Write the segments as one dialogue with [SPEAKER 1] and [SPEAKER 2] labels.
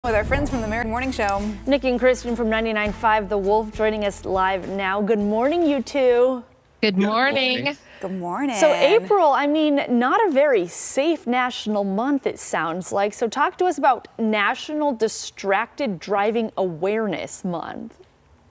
[SPEAKER 1] With our friends from the Merritt Morning Show.
[SPEAKER 2] Nick and Kristen from 99.5 The Wolf joining us live now. Good morning, you two.
[SPEAKER 3] Good morning.
[SPEAKER 1] Good morning.
[SPEAKER 2] So April, I mean, not a very safe national month, it sounds like. So talk to us about National Distracted Driving Awareness Month.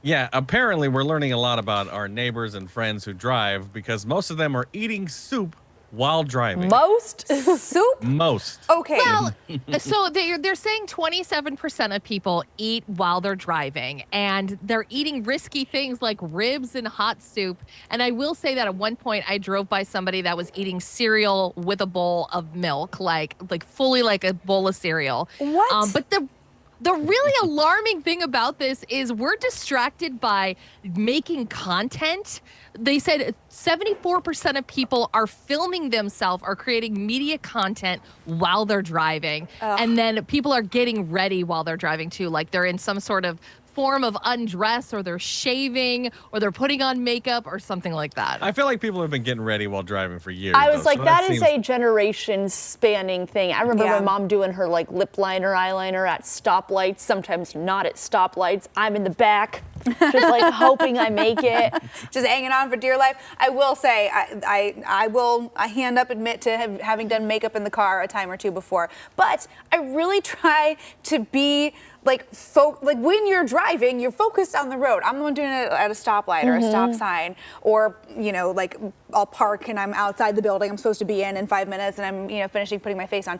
[SPEAKER 4] Yeah, apparently we're learning a lot about our neighbors and friends who drive because most of them are eating soup while driving.
[SPEAKER 2] Most?
[SPEAKER 1] Soup?
[SPEAKER 4] Most.
[SPEAKER 1] Okay.
[SPEAKER 3] Well, so they're saying 27% of people eat while they're driving, and they're eating risky things like ribs and hot soup. And I will say that at one point I drove by somebody that was eating cereal with a bowl of milk, like fully like a bowl of cereal.
[SPEAKER 1] What?
[SPEAKER 3] But the really alarming thing about this is we're distracted by making content. They said 74% of people are filming themselves or creating media content while they're driving. And then people are getting ready while they're driving too. Like they're in some sort of form of undress, or they're shaving, or they're putting on makeup or something like that.
[SPEAKER 4] I feel like people have been getting ready while driving for years.
[SPEAKER 2] I was
[SPEAKER 4] though,
[SPEAKER 2] like,
[SPEAKER 4] so
[SPEAKER 2] that is
[SPEAKER 4] seems-
[SPEAKER 2] a generation spanning thing. I remember my mom doing her like lip liner, eyeliner at stoplights, sometimes not at stoplights. I'm in the back, just like hoping I make it.
[SPEAKER 1] Just hanging on for dear life. I will say, I will hand up admit to having done makeup in the car a time or two before, but I really try to be like when you're driving, you're focused on the road. I'm the one doing it at a stoplight or a stop sign, or like I'll park and I'm outside the building I'm supposed to be in 5 minutes, and I'm finishing putting my face on.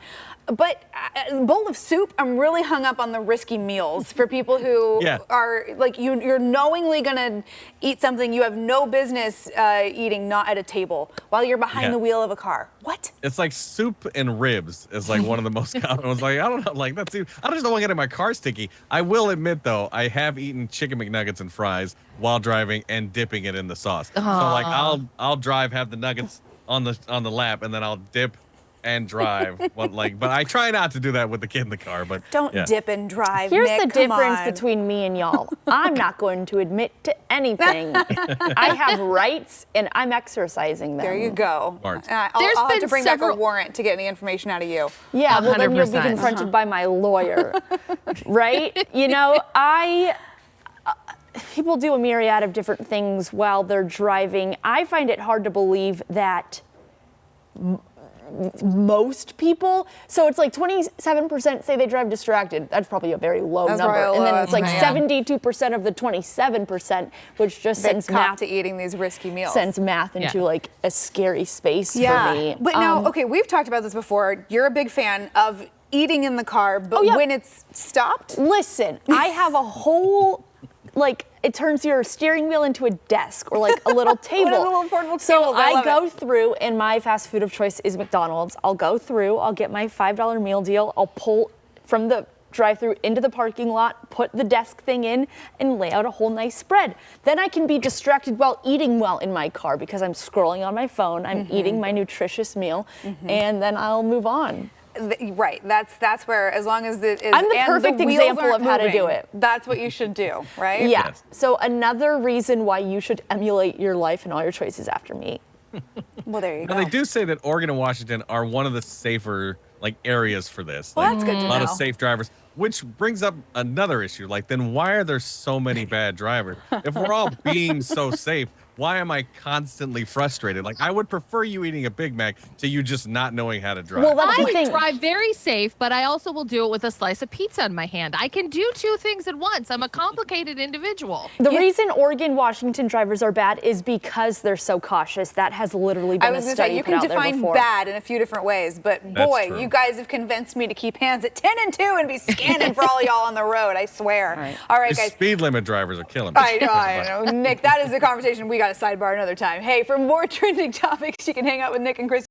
[SPEAKER 1] But a bowl of soup, I'm really hung up on the risky meals for people who are like you're knowingly gonna eat something you have no business eating, not at a table while you're behind the wheel of a car. What?
[SPEAKER 4] It's like soup and ribs is like one of the most common ones. Like, I don't know, like that's, I just don't want to get in my car sticky. I will admit though, I have eaten chicken McNuggets and fries while driving and dipping it in the sauce. So like I'll drive, have the nuggets on the lap, and then I'll dip and drive. But I try not to do that with the kid in the car. But
[SPEAKER 1] don't dip and drive.
[SPEAKER 2] Here's
[SPEAKER 1] Nick,
[SPEAKER 2] the difference
[SPEAKER 1] on.
[SPEAKER 2] between me and y'all. I'm not going to admit to anything. I have rights, and I'm exercising them.
[SPEAKER 1] There you go.
[SPEAKER 4] Smart.
[SPEAKER 1] I'll have to bring back a warrant to get any information out of you.
[SPEAKER 2] Yeah, well, then you'll be
[SPEAKER 3] 100%.
[SPEAKER 2] confronted by my lawyer, right? People do a myriad of different things while they're driving. I find it hard to believe that most people, so it's like 27% say they drive distracted. That's probably a very low number. And then it's like 72% of the 27%, which just sends math
[SPEAKER 1] to eating these risky meals.
[SPEAKER 2] Sends math into like a scary space for me.
[SPEAKER 1] But now, okay, we've talked about this before. You're a big fan of eating in the car, but when it's stopped?
[SPEAKER 2] Listen, I have a whole, it turns your steering wheel into a desk or like a little table.
[SPEAKER 1] What a little portable
[SPEAKER 2] so
[SPEAKER 1] table.
[SPEAKER 2] I go through, and my fast food of choice is McDonald's. I'll go through, I'll get my $5 meal deal. I'll pull from the drive-through into the parking lot, put the desk thing in, and lay out a whole nice spread. Then I can be distracted while eating well in my car because I'm scrolling on my phone, I'm eating my nutritious meal, and then I'll move on.
[SPEAKER 1] Right, that's where, as long as it is,
[SPEAKER 2] I'm the perfect example of how to do it.
[SPEAKER 1] That's what you should do, right?
[SPEAKER 2] Yeah.
[SPEAKER 4] Yes.
[SPEAKER 2] So another reason why you should emulate your life and all your choices after me.
[SPEAKER 1] Well, there you go.
[SPEAKER 4] Now, they do say that Oregon and Washington are one of the safer areas for this.
[SPEAKER 1] Well, that's good to
[SPEAKER 4] A lot of
[SPEAKER 1] know.
[SPEAKER 4] safe drivers, which brings up another issue. Then why are there so many bad drivers? If we're all being so safe, why am I constantly frustrated? I would prefer you eating a Big Mac to you just not knowing how to drive.
[SPEAKER 2] Well, that's the
[SPEAKER 3] I
[SPEAKER 2] thing.
[SPEAKER 3] drive very safe, but I also will do it with a slice of pizza in my hand. I can do two things at once. I'm a complicated individual.
[SPEAKER 2] The reason Oregon, Washington drivers are bad is because they're so cautious. That has literally been
[SPEAKER 1] I was
[SPEAKER 2] a
[SPEAKER 1] going to say,
[SPEAKER 2] study
[SPEAKER 1] you
[SPEAKER 2] put
[SPEAKER 1] can
[SPEAKER 2] out there
[SPEAKER 1] define
[SPEAKER 2] before.
[SPEAKER 1] bad in a few different ways, but boy,
[SPEAKER 4] true.
[SPEAKER 1] you guys have convinced me to keep hands at 10 and 2 and be scanning for all y'all on the road, I swear. All right,
[SPEAKER 4] These
[SPEAKER 1] guys.
[SPEAKER 4] speed limit drivers are killing me.
[SPEAKER 1] I know. Nick, that is a conversation we got to sidebar another time. Hey, for more trending topics, you can hang out with Nick and Chris.